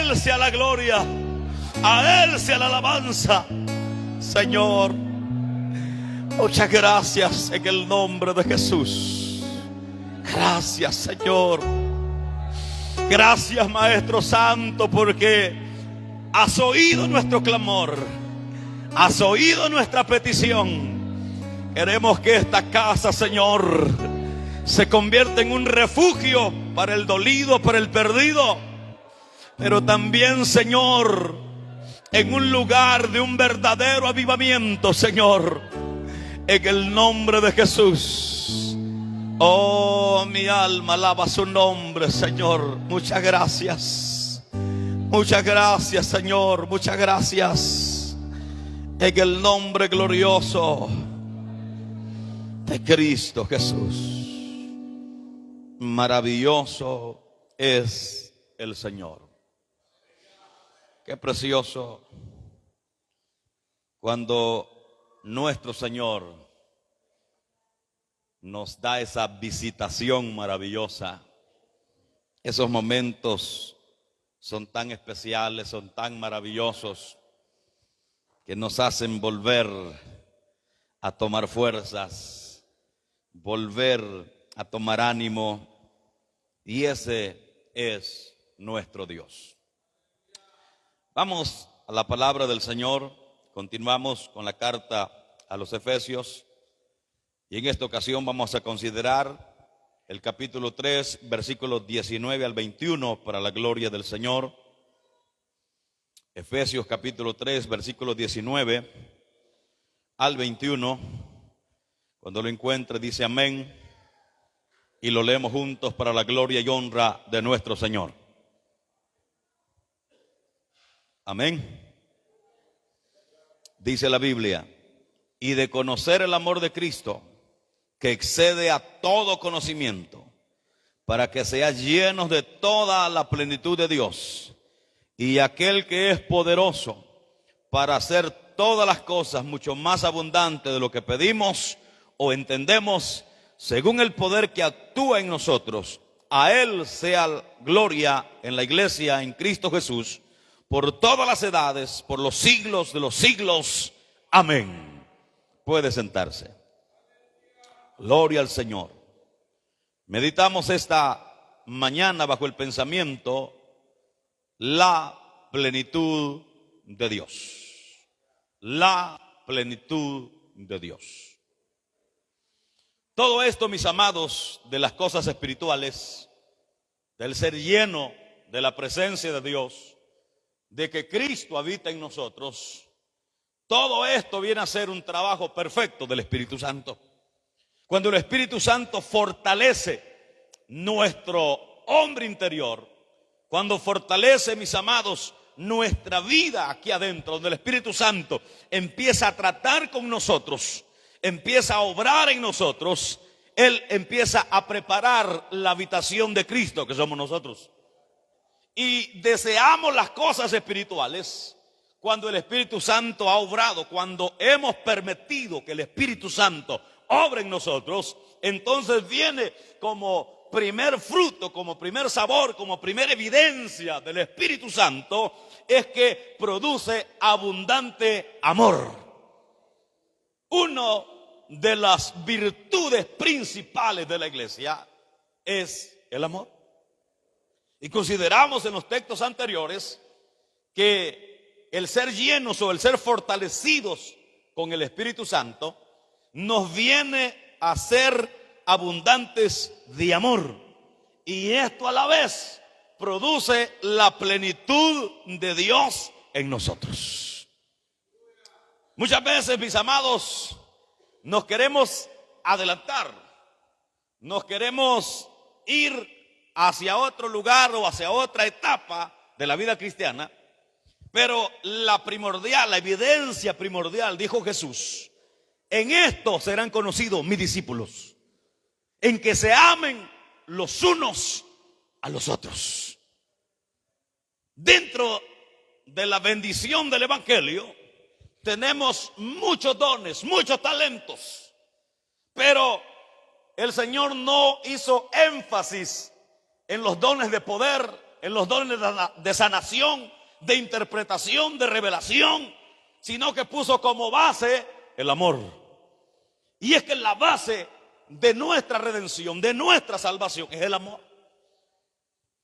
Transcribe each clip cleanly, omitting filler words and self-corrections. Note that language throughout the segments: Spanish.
Él sea la gloria, a Él sea la alabanza. Señor, muchas gracias en el nombre de Jesús. Gracias, Señor. Gracias, Maestro Santo, porque has oído nuestro clamor, has oído nuestra petición. Queremos que esta casa, Señor, se convierta en un refugio para el dolido, para el perdido, pero también, Señor, en un lugar de un verdadero avivamiento, Señor, en el nombre de Jesús. Oh, mi alma alaba su nombre, Señor. Muchas gracias. Muchas gracias, Señor. Muchas gracias. En el nombre glorioso de Cristo Jesús. Maravilloso es el Señor. Qué precioso cuando nuestro Señor nos da esa visitación maravillosa. Esos momentos son tan especiales, son tan maravillosos, que nos hacen volver a tomar fuerzas, volver a tomar ánimo, y ese es nuestro Dios. Vamos a la palabra del Señor. Continuamos con la carta a los Efesios. Y en esta ocasión vamos a considerar el capítulo 3, versículos 19 al 21, para la gloria del Señor. Efesios capítulo 3, versículos 19 al 21. Cuando lo encuentre, dice amén. Y lo leemos juntos para la gloria y honra de nuestro Señor. Amén. Dice la Biblia: y de conocer el amor de Cristo, que excede a todo conocimiento, para que seas llenos de toda la plenitud de Dios. Y aquel que es poderoso para hacer todas las cosas mucho más abundante de lo que pedimos o entendemos, según el poder que actúa en nosotros, a Él sea gloria en la iglesia, en Cristo Jesús, por todas las edades, por los siglos de los siglos. Amén. Puede sentarse. Gloria al Señor. Meditamos esta mañana bajo el pensamiento: la plenitud de Dios. La plenitud de Dios. Todo esto, mis amados, de las cosas espirituales, del ser lleno de la presencia de Dios, de que Cristo habita en nosotros, todo esto viene a ser un trabajo perfecto del Espíritu Santo. Cuando el Espíritu Santo fortalece nuestro hombre interior, cuando fortalece, mis amados, nuestra vida aquí adentro, donde el Espíritu Santo empieza a tratar con nosotros, empieza a obrar en nosotros, Él empieza a preparar la habitación de Cristo, que somos nosotros. Y deseamos las cosas espirituales cuando el Espíritu Santo ha obrado, cuando hemos permitido que el Espíritu Santo obre en nosotros. Entonces viene como primer fruto, como primer sabor, como primera evidencia del Espíritu Santo, es que produce abundante amor. Una de las virtudes principales de la iglesia es el amor. Y consideramos en los textos anteriores que el ser llenos o el ser fortalecidos con el Espíritu Santo nos viene a ser abundantes de amor. Y esto a la vez produce la plenitud de Dios en nosotros. Muchas veces, mis amados, nos queremos adelantar, nos queremos ir hacia otro lugar o hacia otra etapa de la vida cristiana, pero la primordial, la evidencia primordial, dijo Jesús: en esto serán conocidos mis discípulos, en que se amen los unos a los otros. Dentro de la bendición del Evangelio tenemos muchos dones, muchos talentos, pero el Señor no hizo énfasis en los dones de poder, en los dones de sanación, de interpretación, de revelación, sino que puso como base el amor. Y es que la base de nuestra redención, de nuestra salvación, es el amor.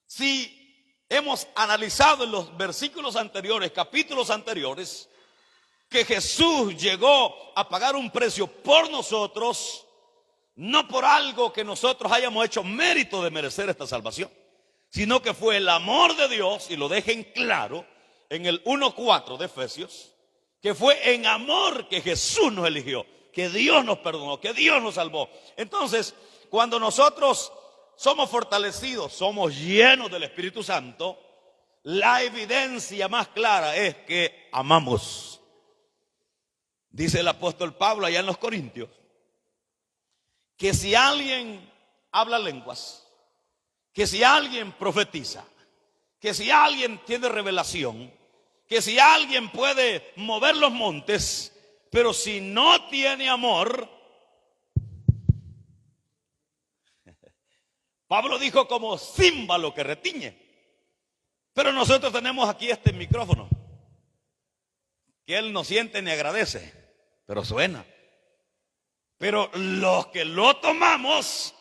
Si hemos analizado en los versículos anteriores, capítulos anteriores, que Jesús llegó a pagar un precio por nosotros, no por algo que nosotros hayamos hecho mérito de merecer esta salvación, sino que fue el amor de Dios, y lo dejen claro en el 1:4 de Efesios, que fue en amor que Jesús nos eligió, que Dios nos perdonó, que Dios nos salvó. Entonces, cuando nosotros somos fortalecidos, somos llenos del Espíritu Santo, la evidencia más clara es que amamos. Dice el apóstol Pablo allá en los Corintios, que si alguien habla lenguas, que si alguien profetiza, que si alguien tiene revelación, que si alguien puede mover los montes, pero si no tiene amor, Pablo dijo como címbalo que retiñe. Pero nosotros tenemos aquí este micrófono, que él no siente ni agradece, pero suena. Pero los que lo tomamos,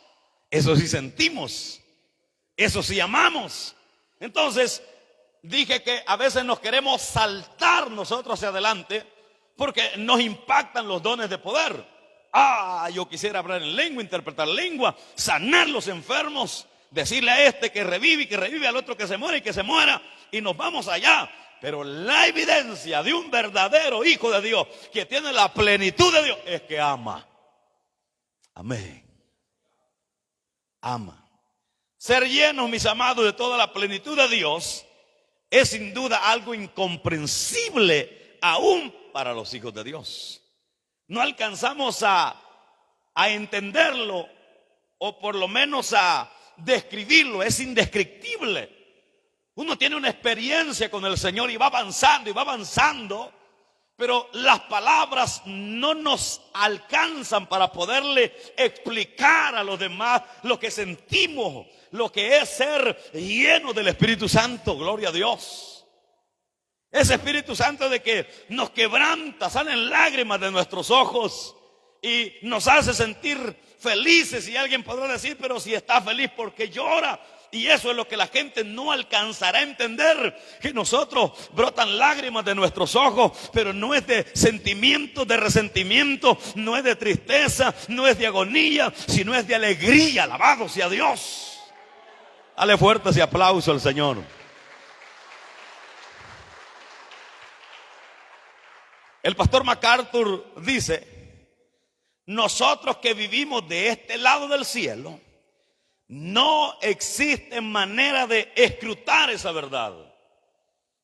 eso sí sentimos, eso sí amamos. Entonces, dije que a veces nos queremos saltar nosotros hacia adelante porque nos impactan los dones de poder. Yo quisiera hablar en lengua, interpretar lengua, sanar los enfermos, decirle a este que revive y que revive, al otro que se muere y que se muera, y nos vamos allá. Pero la evidencia de un verdadero hijo de Dios que tiene la plenitud de Dios es que ama. Amén. Ama. Ser llenos, mis amados, de toda la plenitud de Dios es sin duda algo incomprensible aún para los hijos de Dios. No alcanzamos a entenderlo, o por lo menos a describirlo. Es indescriptible. Uno tiene una experiencia con el Señor y va avanzando, pero las palabras no nos alcanzan para poderle explicar a los demás lo que sentimos, lo que es ser lleno del Espíritu Santo. Gloria a Dios. Ese Espíritu Santo de que nos quebranta, salen lágrimas de nuestros ojos y nos hace sentir felices. Y alguien podrá decir, pero si está feliz, ¿por qué llora? Y eso es lo que la gente no alcanzará a entender, que nosotros brotan lágrimas de nuestros ojos, pero no es de sentimiento, de resentimiento, no es de tristeza, no es de agonía, sino es de alegría. Alabado sea Dios. Dale fuerte ese aplauso al Señor. El pastor MacArthur dice: nosotros que vivimos de este lado del cielo, no existe manera de escrutar esa verdad.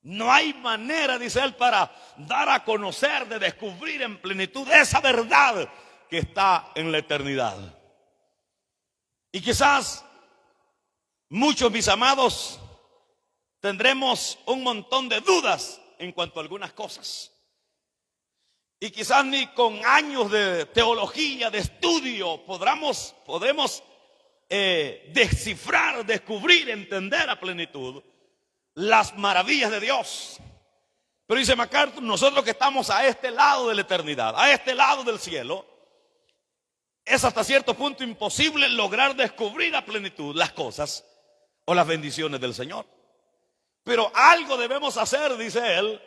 No hay manera, dice él, para dar a conocer, de descubrir en plenitud esa verdad que está en la eternidad. Y quizás muchos, mis amados, tendremos un montón de dudas en cuanto a algunas cosas. Y quizás ni con años de teología, de estudio, podremos descifrar, descubrir, entender a plenitud las maravillas de Dios. Pero dice MacArthur, nosotros que estamos a este lado de la eternidad, a este lado del cielo, es hasta cierto punto imposible lograr descubrir a plenitud las cosas o las bendiciones del Señor. Pero algo debemos hacer, dice él,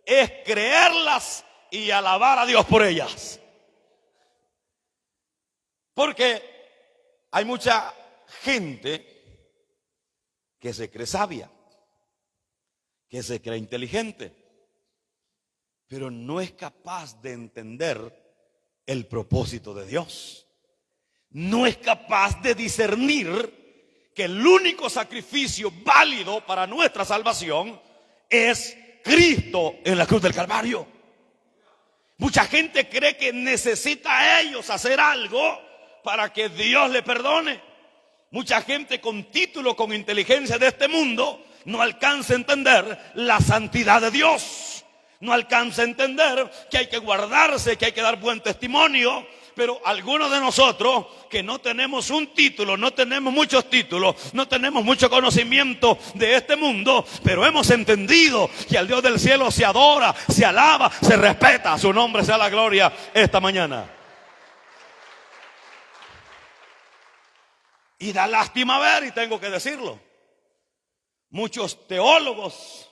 es creerlas y alabar a Dios por ellas. Porque hay mucha gente que se cree sabia, que se cree inteligente, pero no es capaz de entender el propósito de Dios. No es capaz de discernir que el único sacrificio válido para nuestra salvación es Cristo en la cruz del Calvario. Mucha gente cree que necesita a ellos hacer algo para que Dios le perdone. Mucha gente con título, con inteligencia de este mundo, no alcanza a entender la santidad de Dios. No alcanza a entender que hay que guardarse, que hay que dar buen testimonio. Pero algunos de nosotros que no tenemos un título, no tenemos muchos títulos, no tenemos mucho conocimiento de este mundo, pero hemos entendido que al Dios del cielo se adora, se alaba, se respeta. A su nombre sea la gloria esta mañana. Y da lástima ver, y tengo que decirlo, muchos teólogos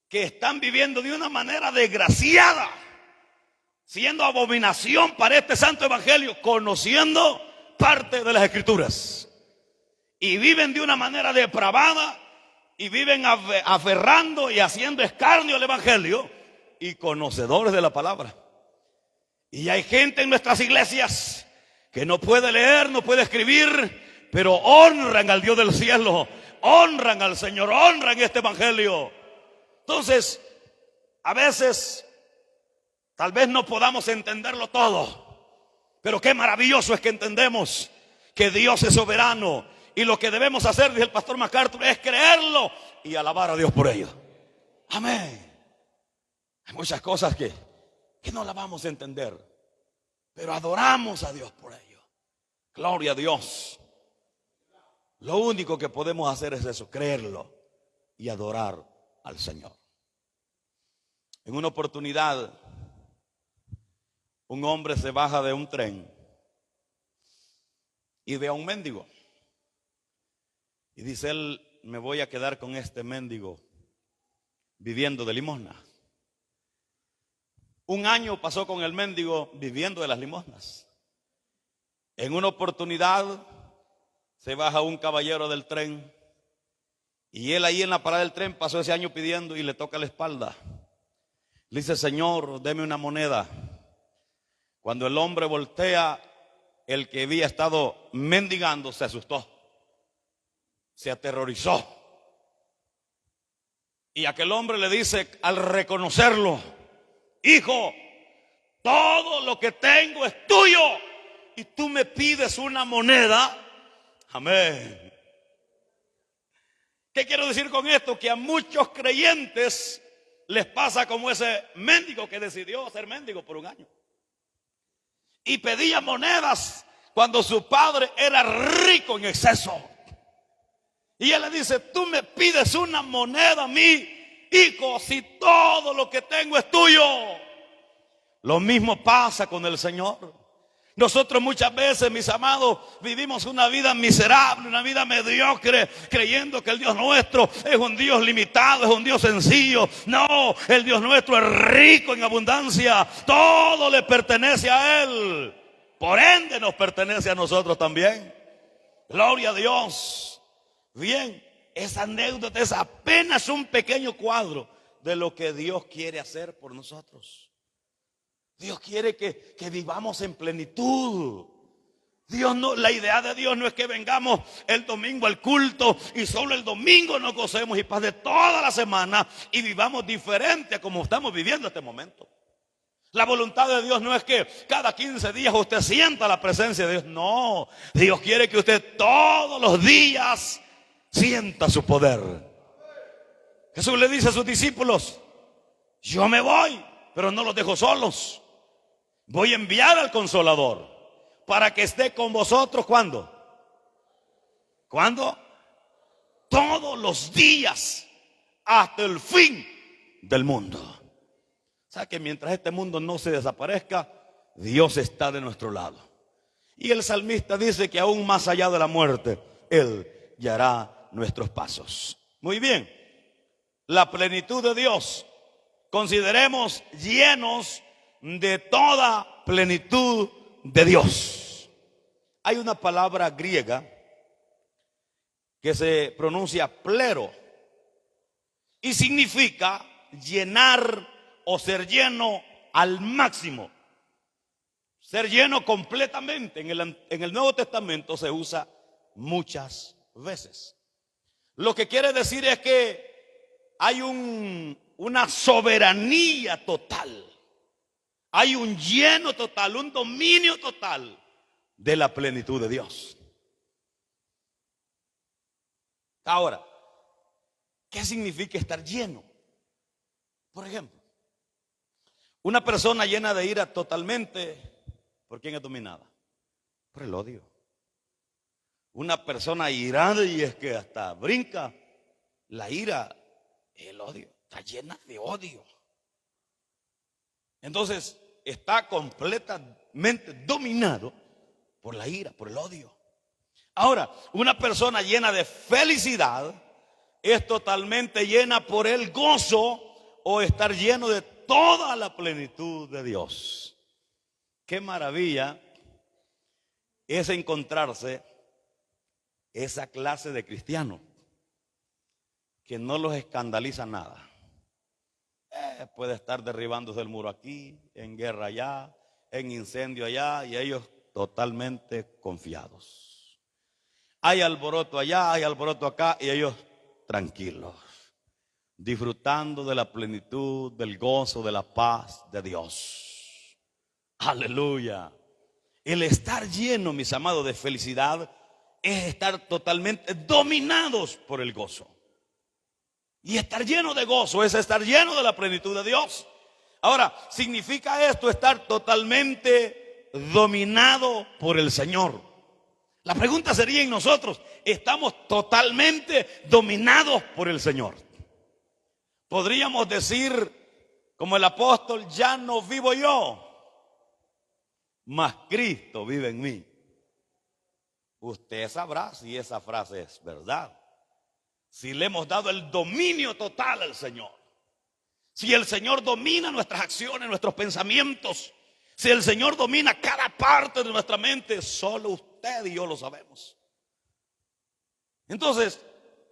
que están viviendo de una manera desgraciada, siendo abominación para este santo evangelio, conociendo parte de las escrituras, y viven de una manera depravada, y viven aferrando y haciendo escarnio al evangelio, y conocedores de la palabra. Y hay gente en nuestras iglesias que no puede leer, no puede escribir, pero honran al Dios del cielo, honran al Señor, honran este evangelio. Entonces, a veces tal vez no podamos entenderlo todo, pero qué maravilloso es que entendemos que Dios es soberano, y lo que debemos hacer, dice el pastor MacArthur, es creerlo y alabar a Dios por ello. Amén. Hay muchas cosas que no las vamos a entender, pero adoramos a Dios por ello. Gloria a Dios. Lo único que podemos hacer es eso, creerlo y adorar al Señor. En una oportunidad, un hombre se baja de un tren y ve a un mendigo. Y dice él: me voy a quedar con este mendigo viviendo de limosna. Un año pasó con el mendigo viviendo de las limosnas. En una oportunidad se baja un caballero del tren, y él ahí en la parada del tren pasó ese año pidiendo, y le toca la espalda. Le dice: Señor, deme una moneda. Cuando el hombre voltea, el que había estado mendigando se asustó, se aterrorizó. Y aquel hombre le dice al reconocerlo: hijo, todo lo que tengo es tuyo, y tú me pides una moneda. Amén. ¿Qué quiero decir con esto? Que a muchos creyentes les pasa como ese mendigo que decidió ser mendigo por un año y pedía monedas cuando su padre era rico en exceso. Y él le dice: tú me pides una moneda a mí, hijo, si todo lo que tengo es tuyo. Lo mismo pasa con el Señor. Nosotros muchas veces, mis amados, vivimos una vida miserable, una vida mediocre, creyendo que el Dios nuestro es un Dios limitado, es un Dios sencillo. No, el Dios nuestro es rico en abundancia. Todo le pertenece a Él. Por ende nos pertenece a nosotros también. Gloria a Dios. Bien, esa anécdota es apenas un pequeño cuadro de lo que Dios quiere hacer por nosotros. Dios quiere que vivamos en plenitud. Dios no, la idea de Dios no es que vengamos el domingo al culto y solo el domingo nos gocemos y pase toda la semana y vivamos diferente a como estamos viviendo este momento. La voluntad de Dios no es que cada 15 días usted sienta la presencia de Dios. No, Dios quiere que usted todos los días sienta su poder. Jesús le dice a sus discípulos: yo me voy, pero no los dejo solos. Voy a enviar al Consolador para que esté con vosotros. ¿Cuándo? ¿Cuándo? Todos los días hasta el fin del mundo. O sea que mientras este mundo no se desaparezca, Dios está de nuestro lado. Y el salmista dice que aún más allá de la muerte, Él guiará nuestros pasos. Muy bien. La plenitud de Dios. Consideremos llenos de toda plenitud de Dios. Hay una palabra griega que se pronuncia plero y significa llenar o ser lleno al máximo, ser lleno completamente. En el Nuevo Testamento se usa muchas veces. Lo que quiere decir es que hay una soberanía total. Hay un lleno total, un dominio total de la plenitud de Dios. Ahora, ¿qué significa estar lleno? Por ejemplo, una persona llena de ira totalmente ¿Por quién es dominada? Por el odio. Una persona irada, y es que hasta brinca, la ira, el odio, está llena de odio. Entonces está completamente dominado por la ira, por el odio. Ahora, una persona llena de felicidad es totalmente llena por el gozo o estar lleno de toda la plenitud de Dios. Qué maravilla es encontrarse esa clase de cristiano que no los escandaliza nada. Puede estar derribándose el muro aquí, en guerra allá, en incendio allá, y ellos totalmente confiados. Hay alboroto allá, hay alboroto acá, y ellos tranquilos, disfrutando de la plenitud, del gozo, de la paz de Dios. Aleluya. El estar lleno, mis amados, de felicidad es estar totalmente dominados por el gozo. Y estar lleno de gozo es estar lleno de la plenitud de Dios. Ahora, ¿significa esto estar totalmente dominado por el Señor? La pregunta sería en nosotros, ¿estamos totalmente dominados por el Señor? Podríamos decir, como el apóstol, ya no vivo yo, mas Cristo vive en mí. Usted sabrá si esa frase es verdad. Si le hemos dado el dominio total al Señor. Si el Señor domina nuestras acciones, nuestros pensamientos. Si el Señor domina cada parte de nuestra mente, solo usted y yo lo sabemos. Entonces,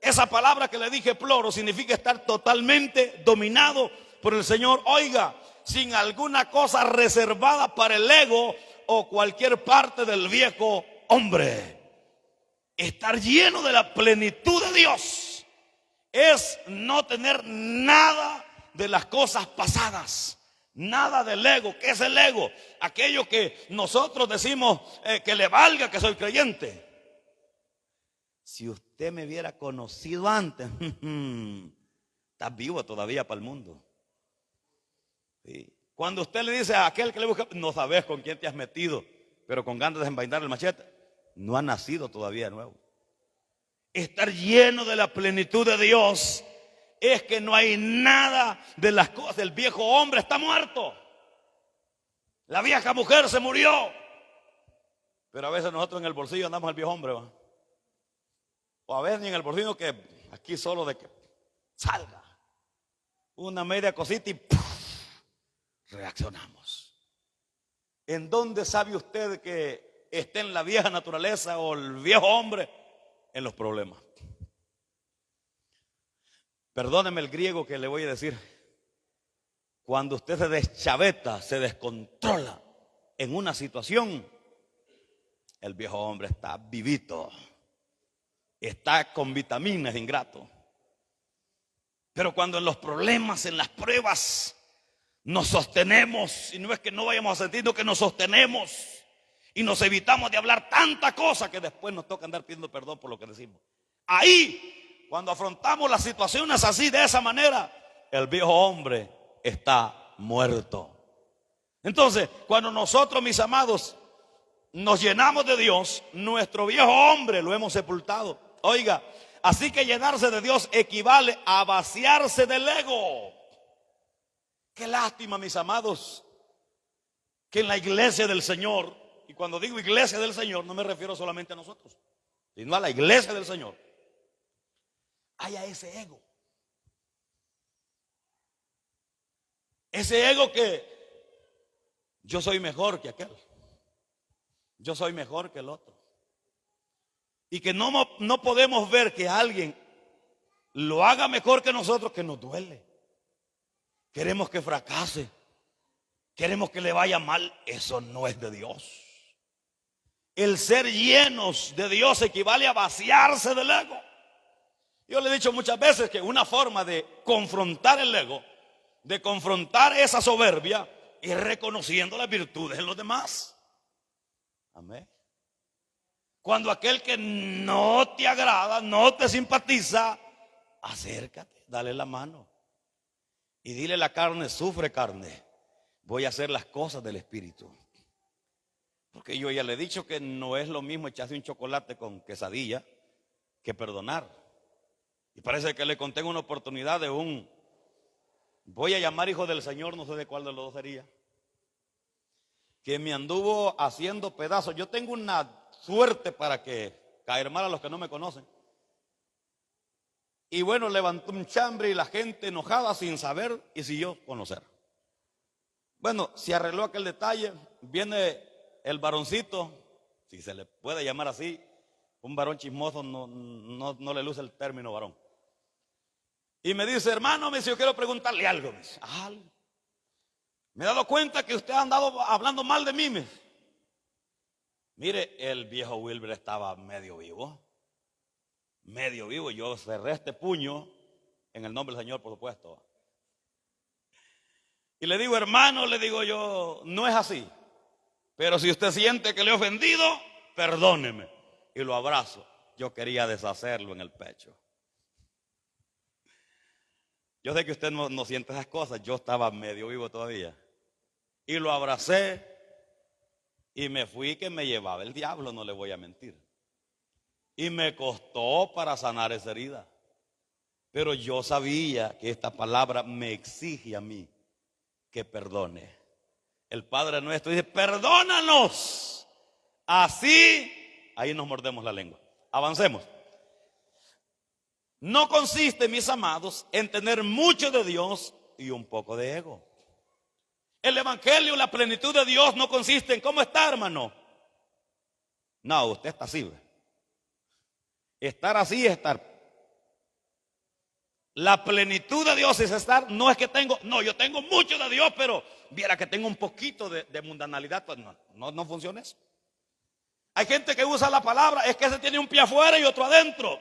esa palabra que le dije, ploro, significa estar totalmente dominado por el Señor. Oiga, sin alguna cosa reservada para el ego o cualquier parte del viejo hombre. Estar lleno de la plenitud de Dios es no tener nada de las cosas pasadas, nada del ego. ¿Qué es el ego? Aquello que nosotros decimos que le valga que soy creyente. Si usted me hubiera conocido antes, estás vivo todavía para el mundo. Sí. Cuando usted le dice a aquel que le busca, no sabes con quién te has metido, pero con ganas de desenvainar el machete, no ha nacido todavía de nuevo. Estar lleno de la plenitud de Dios es que no hay nada de las cosas. El viejo hombre está muerto. La vieja mujer se murió. Pero a veces nosotros en el bolsillo andamos el viejo hombre, ¿va? O a veces ni en el bolsillo, que aquí solo de que salga una media cosita y ¡puf!, reaccionamos. ¿En dónde sabe usted que esté en la vieja naturaleza o el viejo hombre? En los problemas. Perdóneme el griego que le voy a decir. Cuando usted se deschaveta, se descontrola en una situación, el viejo hombre está vivito, está con vitaminas, ingrato. Pero cuando en los problemas, en las pruebas, nos sostenemos, y no es que no vayamos a sentir, sino que nos sostenemos y nos evitamos de hablar tanta cosa que después nos toca andar pidiendo perdón por lo que decimos. Ahí, cuando afrontamos las situaciones así, de esa manera, el viejo hombre está muerto. Entonces, cuando nosotros, mis amados, nos llenamos de Dios, nuestro viejo hombre lo hemos sepultado. Oiga, así que llenarse de Dios equivale a vaciarse del ego. Qué lástima, mis amados, que en la iglesia del Señor, y cuando digo iglesia del Señor, no me refiero solamente a nosotros, sino a la iglesia del Señor, haya ese ego. Ese ego que yo soy mejor que aquel, yo soy mejor que el otro. Y que no podemos ver que alguien lo haga mejor que nosotros, que nos duele. Queremos que fracase, queremos que le vaya mal. Eso no es de Dios. El ser llenos de Dios equivale a vaciarse del ego. Yo le he dicho muchas veces que una forma de confrontar el ego, de confrontar esa soberbia, es reconociendo las virtudes en los demás. Amén. Cuando aquel que no te agrada, no te simpatiza, acércate, dale la mano y dile: la carne sufre carne, voy a hacer las cosas del Espíritu. Porque yo ya le he dicho que no es lo mismo echarse un chocolate con quesadilla que perdonar. Y parece que le conté una oportunidad de voy a llamar hijo del Señor, no sé de cuál de los dos sería, que me anduvo haciendo pedazos. Yo tengo una suerte para caer mal a los que no me conocen. Y bueno, levantó un chambre y la gente enojada sin saber y siguió conocer. Bueno, se arregló aquel detalle. Viene el varoncito, si se le puede llamar así, un varón chismoso, no le luce el término varón. Y me dice, hermano, me dice, yo quiero preguntarle algo. Me dice, me he dado cuenta que usted ha andado hablando mal de mí. Mire, el viejo Wilber estaba medio vivo. Yo cerré este puño en el nombre del Señor, por supuesto. Y le digo, hermano, le digo yo, no es así. Pero si usted siente que le he ofendido, perdóneme. Y lo abrazo. Yo quería deshacerlo en el pecho. Yo sé que usted no siente esas cosas. Yo estaba medio vivo todavía. Y lo abracé. Y me fui que me llevaba el diablo, no le voy a mentir. Y me costó para sanar esa herida. Pero yo sabía que esta palabra me exige a mí que perdone. El Padre Nuestro dice, perdónanos. Así, ahí nos mordemos la lengua. Avancemos. No consiste, mis amados, en tener mucho de Dios y un poco de ego. El evangelio, la plenitud de Dios no consiste en cómo está, hermano. No, usted está así. Estar así es estar. La plenitud de Dios es estar. No es que yo tengo mucho de Dios, pero viera que tengo un poquito de mundanalidad. Pues no funciona eso. Hay gente que usa la palabra, es que se tiene un pie afuera y otro adentro.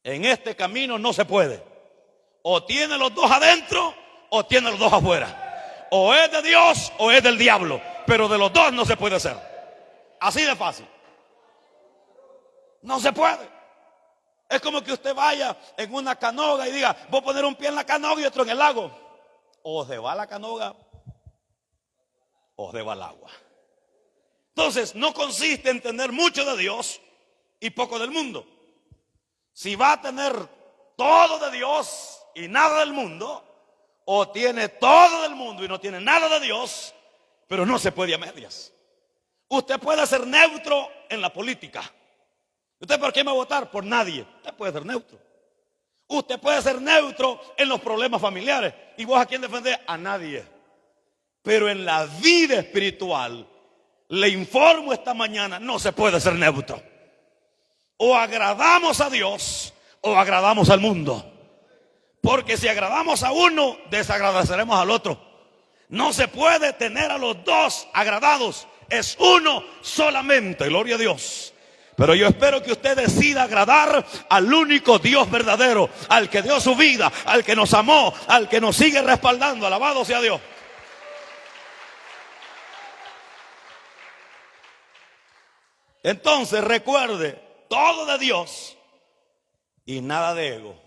En este camino no se puede. O tiene los dos adentro o tiene los dos afuera. O es de Dios o es del diablo. Pero de los dos no se puede ser. Así de fácil. No se puede. Es como que usted vaya en una canoga y diga, voy a poner un pie en la canoga y otro en el lago. O se va a la canoga o se va al agua. Entonces no consiste en tener mucho de Dios y poco del mundo. Si va a tener todo de Dios y nada del mundo, o tiene todo del mundo y no tiene nada de Dios, pero no se puede a medias. Usted puede ser neutro en la política. ¿Usted por qué me va a votar? Por nadie. Usted puede ser neutro. Usted puede ser neutro en los problemas familiares. ¿Y vos a quién defender? A nadie. Pero en la vida espiritual, le informo esta mañana, no se puede ser neutro. O agradamos a Dios o agradamos al mundo. Porque si agradamos a uno, desagradeceremos al otro. No se puede tener a los dos agradados. Es uno solamente, gloria a Dios. Pero yo espero que usted decida agradar al único Dios verdadero, al que dio su vida, al que nos amó, al que nos sigue respaldando. Alabado sea Dios. Entonces recuerde, todo de Dios y nada de ego,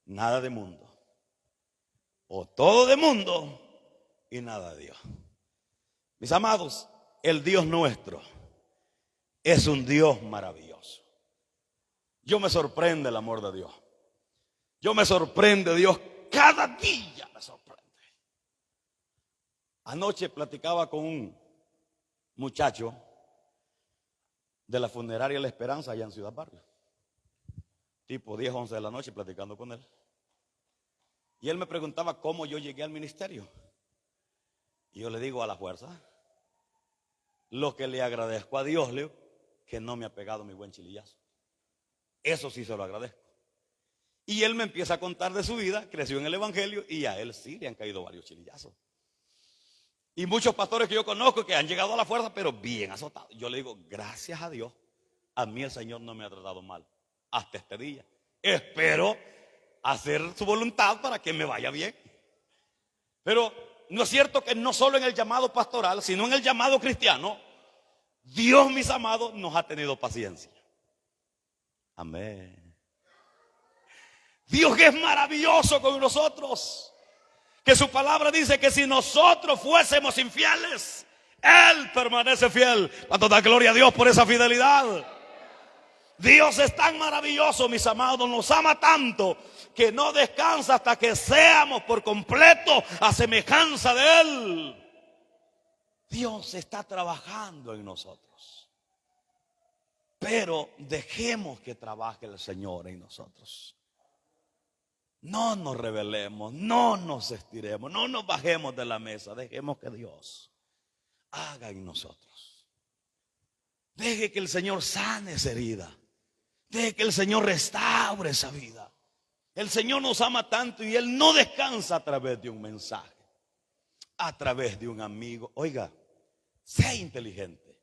nada de mundo. O todo de mundo y nada de Dios. Mis amados, el Dios nuestro es un Dios maravilloso. Yo me sorprende el amor de Dios. Yo me sorprende Dios. Cada día me sorprende. Anoche platicaba con un muchacho de la funeraria La Esperanza allá en Ciudad Barrio. Tipo 10, 11 de la noche platicando con él. Y él me preguntaba cómo yo llegué al ministerio. Y yo le digo, a la fuerza. Lo que le agradezco a Dios, Leo, que no me ha pegado mi buen chilillazo. Eso sí se lo agradezco. Y él me empieza a contar de su vida, creció en el evangelio y a él sí le han caído varios chilillazos. Y muchos pastores que yo conozco que han llegado a la fuerza, pero bien azotados. Yo le digo, gracias a Dios, a mí el Señor no me ha tratado mal hasta este día. Espero hacer su voluntad para que me vaya bien. Pero no es cierto que no solo en el llamado pastoral, sino en el llamado cristiano, Dios, mis amados, nos ha tenido paciencia. Amén. Dios que es maravilloso con nosotros. Que su palabra dice que si nosotros fuésemos infieles, Él permanece fiel. Cuando da gloria a Dios por esa fidelidad. Dios es tan maravilloso, mis amados, nos ama tanto que no descansa hasta que seamos por completo a semejanza de Él. Dios está trabajando en nosotros, pero dejemos que trabaje el Señor en nosotros. No nos rebelemos, no nos estiremos, no nos bajemos de la mesa. Dejemos que Dios haga en nosotros. Deje que el Señor sane esa herida. Deje que el Señor restaure esa vida. El Señor nos ama tanto y Él no descansa a través de un mensaje, a través de un amigo. Oiga, sea inteligente.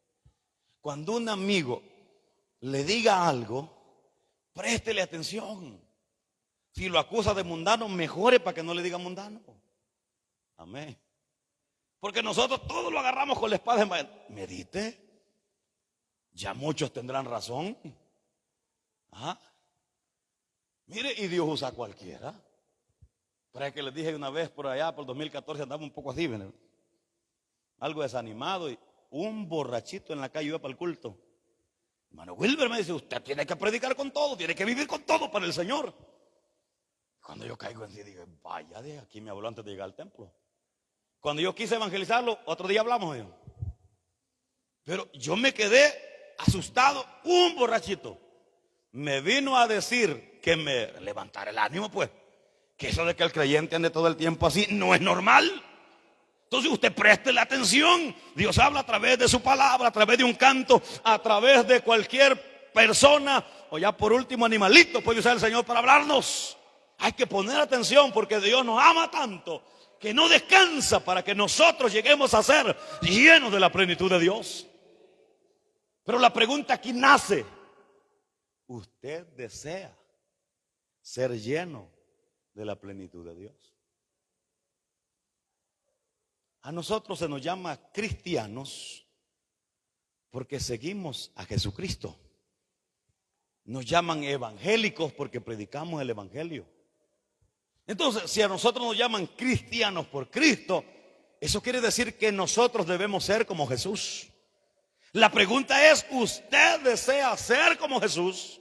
Cuando un amigo le diga algo, préstele atención. Si lo acusa de mundano, mejore para que no le diga mundano. Amén. Porque nosotros todos lo agarramos con la espada en mano. Medite. Ya muchos tendrán razón. Ajá. Mire, y Dios usa a cualquiera. Para que les dije una vez por allá, por 2014, andaba un poco así, ¿verdad? Algo desanimado y un borrachito en la calle iba para el culto. Hermano Wilber me dice, usted tiene que predicar con todo, tiene que vivir con todo para el Señor. Cuando yo caigo en sí, digo, vaya, de aquí me habló antes de llegar al templo. Cuando yo quise evangelizarlo, otro día hablamos. Pero yo me quedé asustado, un borrachito. Me vino a decir que me levantara el ánimo, pues. Que eso de que el creyente ande todo el tiempo así no es normal. Entonces usted preste la atención. Dios habla a través de su palabra, a través de un canto, a través de cualquier persona, o ya por último animalito puede usar el Señor para hablarnos. Hay que poner atención porque Dios nos ama tanto que no descansa para que nosotros lleguemos a ser llenos de la plenitud de Dios. Pero la pregunta aquí nace: ¿usted desea ser lleno de la plenitud de Dios? A nosotros se nos llama cristianos porque seguimos a Jesucristo. Nos llaman evangélicos porque predicamos el evangelio. Entonces, si a nosotros nos llaman cristianos por Cristo, eso quiere decir que nosotros debemos ser como Jesús. La pregunta es, ¿usted desea ser como Jesús?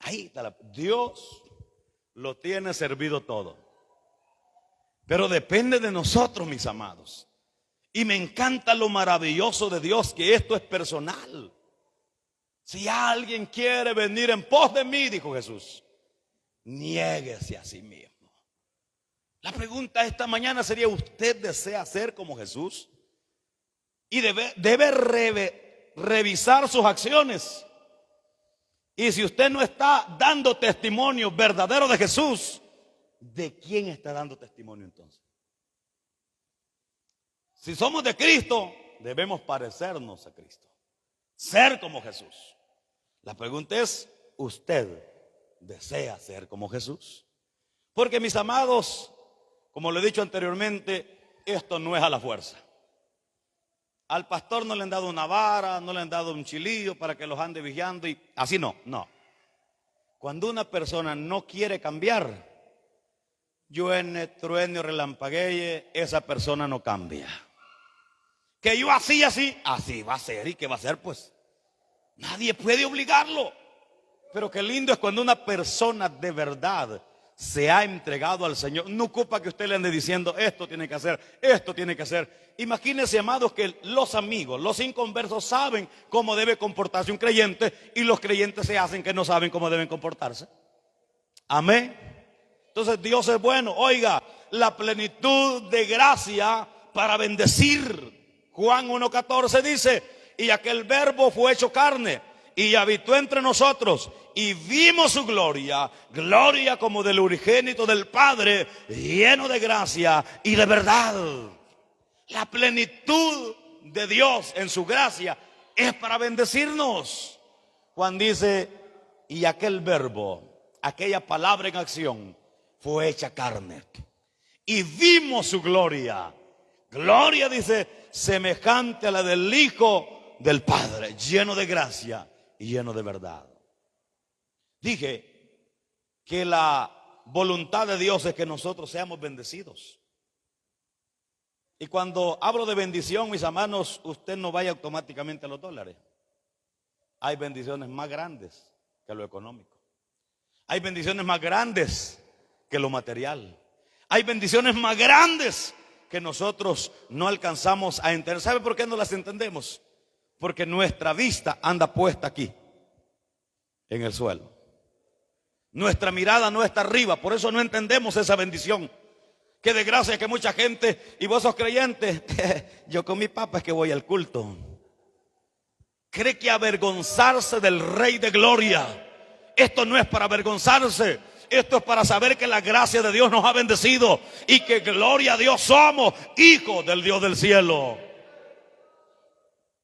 Ahí está. Dios lo tiene servido todo. Pero depende de nosotros, mis amados. Y me encanta lo maravilloso de Dios, que esto es personal. Si alguien quiere venir en pos de mí, dijo Jesús, niéguese a sí mismo. La pregunta esta mañana sería, ¿usted desea ser como Jesús? Y debe revisar sus acciones. Y si usted no está dando testimonio verdadero de Jesús, ¿de quién está dando testimonio entonces? Si somos de Cristo, debemos parecernos a Cristo, ser como Jesús. La pregunta es, ¿usted desea ser como Jesús? Porque, mis amados, como lo he dicho anteriormente, esto no es a la fuerza. Al pastor no le han dado una vara, no le han dado un chilillo para que los ande vigilando y así no. Cuando una persona no quiere cambiar, llueve, truene, relampaguee, esa persona no cambia. Que yo así va a ser. ¿Y qué va a hacer? Pues nadie puede obligarlo. Pero qué lindo es cuando una persona de verdad se ha entregado al Señor. No ocupa que usted le ande diciendo, esto tiene que hacer, esto tiene que hacer. Imagínense, amados, que los amigos, los inconversos saben cómo debe comportarse un creyente, y los creyentes se hacen que no saben cómo deben comportarse. Amén. Entonces Dios es bueno. Oiga, la plenitud de gracia para bendecir. Juan 1:14 dice, y aquel verbo fue hecho carne y habitó entre nosotros, y vimos su gloria, gloria como del unigénito del Padre, lleno de gracia y de verdad. La plenitud de Dios en su gracia es para bendecirnos. Juan dice, y aquel verbo, aquella palabra en acción, fue hecha carne y vimos su gloria. Gloria, dice, semejante a la del Hijo del Padre, lleno de gracia y lleno de verdad. Dije que la voluntad de Dios es que nosotros seamos bendecidos. Y cuando hablo de bendición, mis hermanos, usted no vaya automáticamente a los dólares. Hay bendiciones más grandes que lo económico. Hay bendiciones más grandes que lo material. Hay bendiciones más grandes que nosotros no alcanzamos a entender. ¿Sabe por qué no las entendemos? Porque nuestra vista anda puesta aquí, en el suelo. Nuestra mirada no está arriba, por eso no entendemos esa bendición. Qué desgracia que mucha gente, y vos sos creyente, yo con mi papá es que voy al culto. Cree que avergonzarse del Rey de Gloria. Esto no es para avergonzarse. Esto es para saber que la gracia de Dios nos ha bendecido y que gloria a Dios somos hijos del Dios del cielo.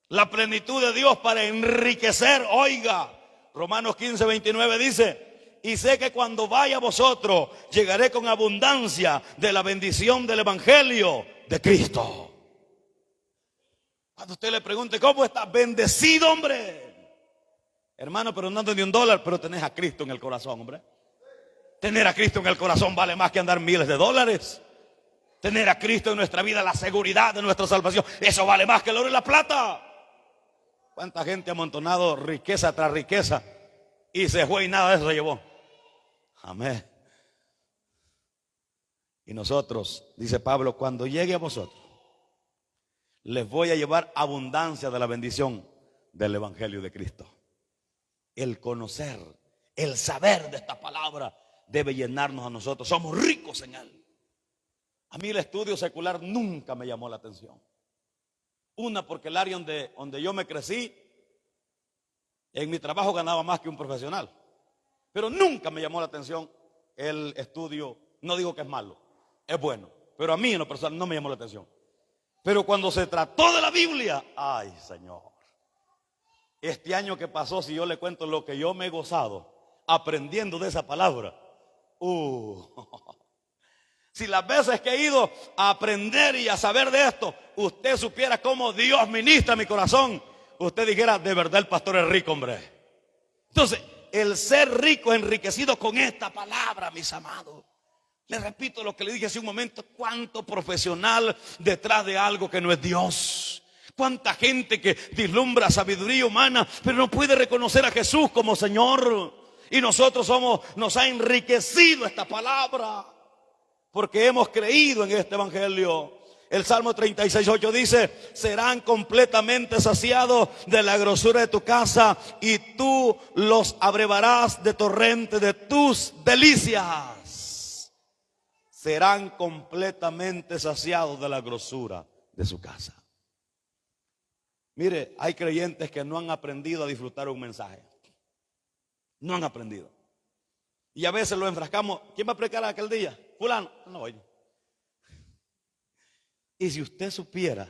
La plenitud de Dios para enriquecer, oiga, Romanos 15:29 dice: y sé que cuando vaya a vosotros llegaré con abundancia de la bendición del evangelio de Cristo. Cuando usted le pregunte cómo está, bendecido, hombre. Hermano, pero no ando ni un dólar, pero tenés a Cristo en el corazón, hombre. Tener a Cristo en el corazón vale más que andar miles de dólares. Tener a Cristo en nuestra vida, la seguridad de nuestra salvación, eso vale más que el oro y la plata. ¿Cuánta gente ha amontonado riqueza tras riqueza y se fue y nada de eso se llevó? Amén. Y nosotros, dice Pablo, cuando llegue a vosotros, les voy a llevar abundancia de la bendición del evangelio de Cristo. El conocer, el saber de esta palabra debe llenarnos a nosotros. Somos ricos en él. A mí el estudio secular nunca me llamó la atención. Una, porque el área donde yo me crecí, en mi trabajo ganaba más que un profesional. Pero nunca me llamó la atención el estudio. No digo que es malo, es bueno, pero a mí en lo personal no me llamó la atención. Pero cuando se trató de la Biblia, ay Señor, este año que pasó, si yo le cuento lo que yo me he gozado aprendiendo de esa palabra, si las veces que he ido a aprender y a saber de esto, usted supiera cómo Dios ministra mi corazón, usted dijera, de verdad el pastor es rico, hombre. Entonces, el ser rico, enriquecido con esta palabra, mis amados. Le repito lo que le dije hace un momento: cuánto profesional detrás de algo que no es Dios. Cuánta gente que vislumbra sabiduría humana, pero no puede reconocer a Jesús como Señor. Y nosotros nos ha enriquecido esta palabra, porque hemos creído en este evangelio. El Salmo 36:8 dice: serán completamente saciados de la grosura de tu casa, y tú los abrevarás de torrente de tus delicias. Serán completamente saciados de la grosura de su casa. Mire, hay creyentes que no han aprendido a disfrutar un mensaje. No han aprendido. Y a veces lo enfrascamos. ¿Quién va a predicar aquel día? Fulano. No, oye. Y si usted supiera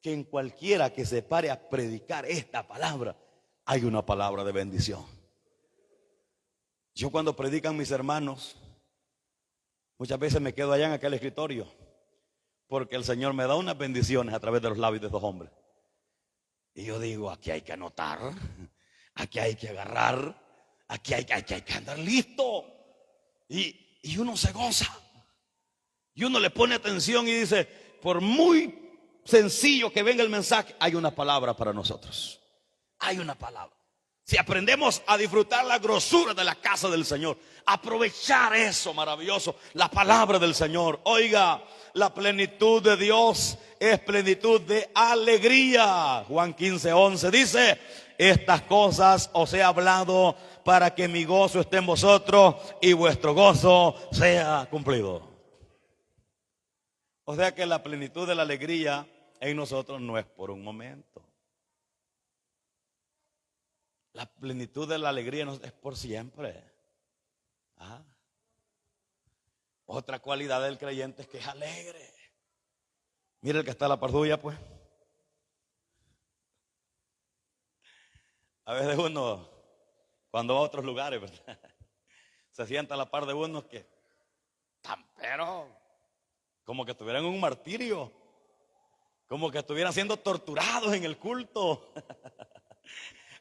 que en cualquiera que se pare a predicar esta palabra, hay una palabra de bendición. Yo cuando predican mis hermanos, muchas veces me quedo allá en aquel escritorio, porque el Señor me da unas bendiciones a través de los labios de estos hombres. Y yo digo, aquí hay que anotar, aquí hay que agarrar, aquí hay que andar listo. Y uno se goza. Y uno le pone atención y dice, por muy sencillo que venga el mensaje, hay una palabra para nosotros. Hay una palabra. Si aprendemos a disfrutar la grosura de la casa del Señor, aprovechar eso maravilloso, la palabra del Señor. Oiga, la plenitud de Dios es plenitud de alegría. Juan 15:11 dice: estas cosas os he hablado para que mi gozo esté en vosotros y vuestro gozo sea cumplido. O sea que la plenitud de la alegría en nosotros no es por un momento. La plenitud de la alegría es por siempre. Otra cualidad del creyente es que es alegre. Mira el que está a la par suya, pues. A veces uno, cuando va a otros lugares, ¿verdad?, se sienta a la par de unos que tan, pero como que estuvieran en un martirio, como que estuvieran siendo torturados en el culto.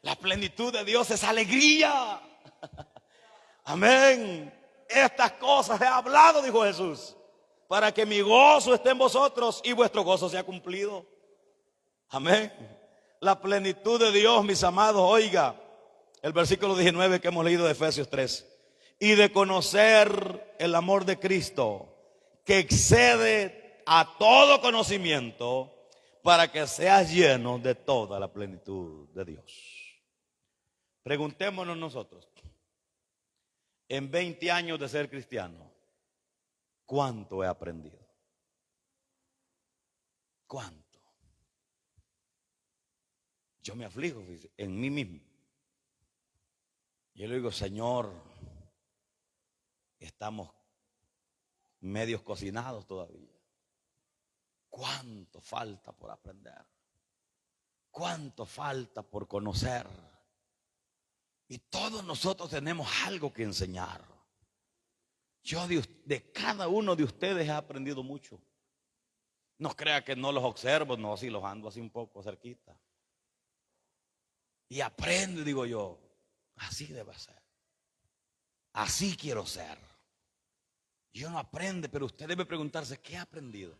La plenitud de Dios es alegría. Amén. Estas cosas he hablado, dijo Jesús, para que mi gozo esté en vosotros y vuestro gozo sea cumplido. Amén. La plenitud de Dios, mis amados, oiga, el versículo 19 que hemos leído de Efesios 3. Y de conocer el amor de Cristo, que excede a todo conocimiento, para que seas lleno de toda la plenitud de Dios. Preguntémonos nosotros, en 20 años de ser cristiano, ¿cuánto he aprendido? ¿Cuánto? Yo me aflijo en mí mismo. Yo le digo, Señor, estamos medios cocinados todavía. ¿Cuánto falta por aprender? ¿Cuánto falta por conocer? Y todos nosotros tenemos algo que enseñar. Yo de cada uno de ustedes he aprendido mucho. No crea que no los observo, no, si los ando así un poco cerquita. Y aprendo, digo yo, así debe ser. Así quiero ser. Y uno aprende, pero usted debe preguntarse, ¿qué ha aprendido?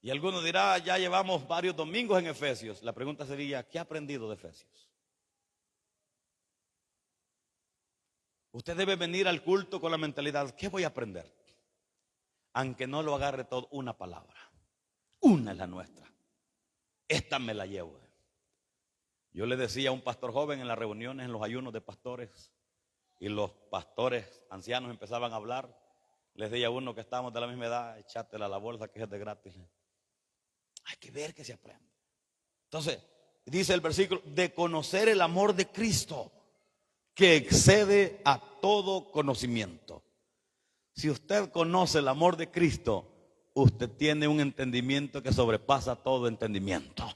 Y alguno dirá, ya llevamos varios domingos en Efesios. La pregunta sería, ¿qué ha aprendido de Efesios? Usted debe venir al culto con la mentalidad, ¿qué voy a aprender? Aunque no lo agarre todo, una palabra. Una es la nuestra. Esta me la llevo. Yo le decía a un pastor joven en las reuniones, en los ayunos de pastores, y los pastores ancianos empezaban a hablar. Les decía a uno que estábamos de la misma edad, echátela a la bolsa que es de gratis. Hay que ver que se aprende. Entonces, dice el versículo, de conocer el amor de Cristo, que excede a todo conocimiento. Si usted conoce el amor de Cristo, usted tiene un entendimiento que sobrepasa todo entendimiento.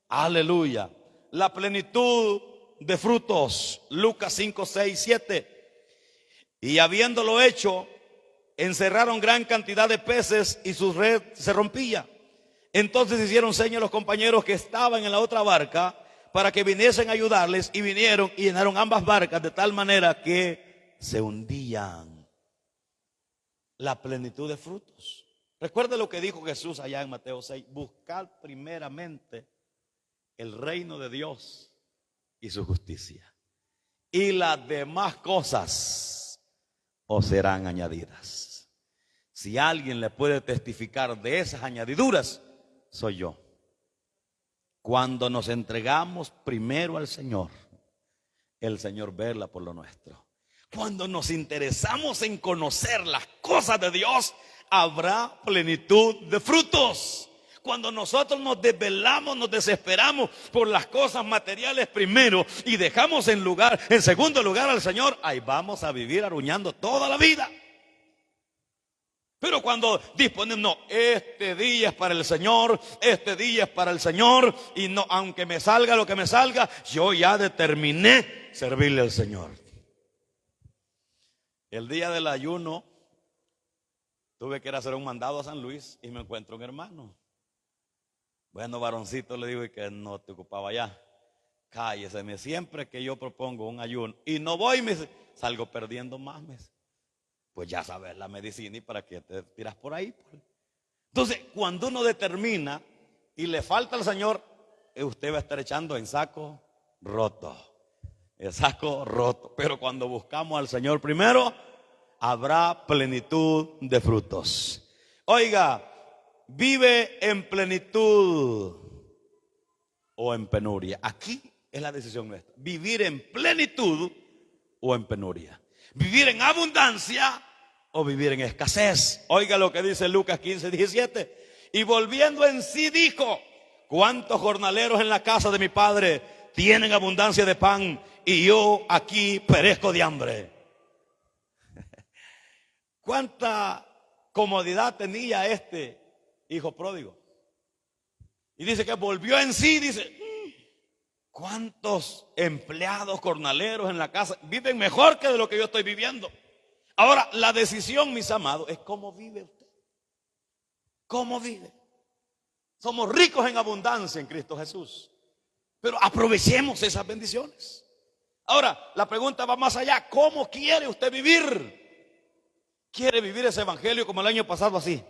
Aleluya. La plenitud de frutos, Lucas 5, 6, 7. Y habiéndolo hecho, encerraron gran cantidad de peces y su red se rompía. Entonces hicieron señas a los compañeros que estaban en la otra barca para que viniesen a ayudarles, y vinieron y llenaron ambas barcas de tal manera que se hundían. La plenitud de frutos. Recuerde lo que dijo Jesús allá en Mateo 6, buscad primeramente el reino de Dios y su justicia, y las demás cosas os serán añadidas. Si alguien le puede testificar de esas añadiduras, soy yo. Cuando nos entregamos primero al Señor, el Señor vela por lo nuestro. Cuando nos interesamos en conocer las cosas de Dios, habrá plenitud de frutos. Cuando nosotros nos desvelamos, nos desesperamos por las cosas materiales primero y dejamos en segundo lugar al Señor, ahí vamos a vivir aruñando toda la vida. Pero cuando disponemos, no, este día es para el Señor, este día es para el Señor, y no, aunque me salga lo que me salga, yo ya determiné servirle al Señor. El día del ayuno tuve que ir a hacer un mandado a San Luis y me encuentro un hermano. Bueno, varoncito, le digo, y que no te ocupaba ya. Cállese, siempre que yo propongo un ayuno y no voy, me salgo perdiendo más. Pues ya sabes la medicina y para qué te tiras por ahí. Entonces, cuando uno determina y le falta al Señor, usted va a estar echando en saco roto. El saco roto. Pero cuando buscamos al Señor primero, habrá plenitud de frutos. Oiga, vive en plenitud o en penuria. Aquí es la decisión nuestra. Vivir en plenitud o en penuria. Vivir en abundancia o vivir en escasez. Oiga lo que dice Lucas 15, 17. Y volviendo en sí dijo, ¿cuántos jornaleros en la casa de mi padre tienen abundancia de pan y yo aquí perezco de hambre? ¿Cuánta comodidad tenía este hijo pródigo? Y dice que volvió en sí, dice, ¿cuántos empleados jornaleros en la casa viven mejor que de lo que yo estoy viviendo? Ahora, la decisión, mis amados, es cómo vive usted. ¿Cómo vive? Somos ricos en abundancia en Cristo Jesús, pero aprovechemos esas bendiciones. Ahora, la pregunta va más allá. ¿Cómo quiere usted vivir? quiere vivir ese evangelio como el año pasado así,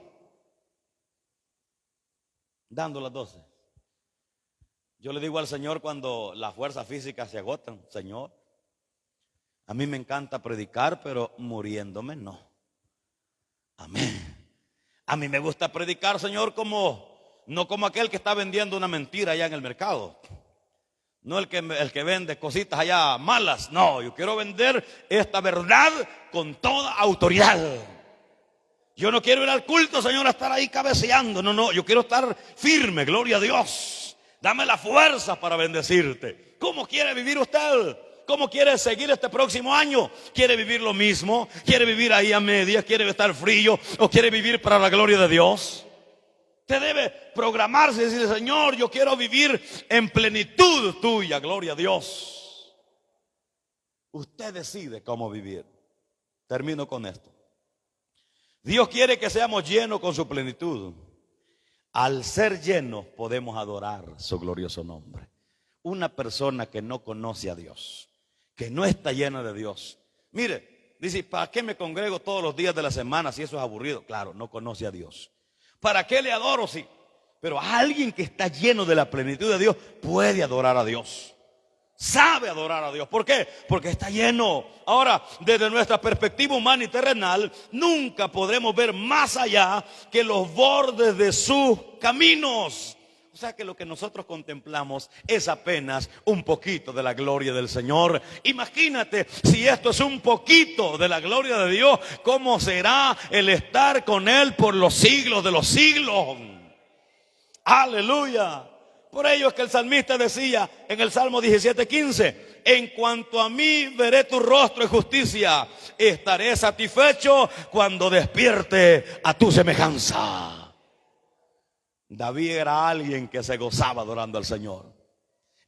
dando las 12. Yo le digo al Señor cuando las fuerzas físicas se agotan: Señor, a mí me encanta predicar, pero muriéndome no. Amén. A mí me gusta predicar, Señor, no como aquel que está vendiendo una mentira allá en el mercado. No el que vende cositas allá malas. No, yo quiero vender esta verdad con toda autoridad. Yo no quiero ir al culto, Señor, a estar ahí cabeceando. No, yo quiero estar firme, gloria a Dios. Dame la fuerza para bendecirte. ¿Cómo quiere vivir usted? ¿Cómo quiere seguir este próximo año? ¿Quiere vivir lo mismo? ¿Quiere vivir ahí a medias? ¿Quiere estar frío? ¿O quiere vivir para la gloria de Dios? Usted debe programarse y decir: Señor, yo quiero vivir en plenitud tuya, gloria a Dios. Usted decide cómo vivir. Termino con esto. Dios quiere que seamos llenos con su plenitud. Al ser llenos podemos adorar su glorioso nombre. Una persona que no conoce a Dios, que no está llena de Dios, mire, dice: ¿para qué me congrego todos los días de la semana si eso es aburrido? Claro, no conoce a Dios. ¿Para qué le adoro? Sí. Pero alguien que está lleno de la plenitud de Dios puede adorar a Dios. Sabe adorar a Dios. ¿Por qué? Porque está lleno. Ahora, desde nuestra perspectiva humana y terrenal, nunca podremos ver más allá que los bordes de sus caminos. O sea que lo que nosotros contemplamos es apenas un poquito de la gloria del Señor. Imagínate si esto es un poquito de la gloria de Dios, ¿cómo será el estar con Él por los siglos de los siglos? Aleluya. Por ello es que el salmista decía en el Salmo 17:15: en cuanto a mí, veré tu rostro en justicia, estaré satisfecho cuando despierte a tu semejanza. David era alguien que se gozaba adorando al Señor.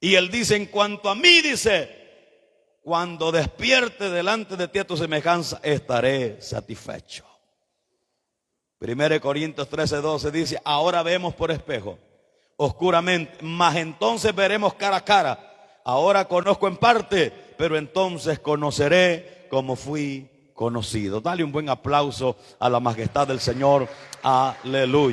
Y él dice: en cuanto a mí, dice, cuando despierte delante de ti a tu semejanza, estaré satisfecho. 1 Corintios 13:12 dice: ahora vemos por espejo, oscuramente, mas entonces veremos cara a cara. Ahora conozco en parte, pero entonces conoceré como fui conocido. Dale un buen aplauso a la majestad del Señor. Aleluya.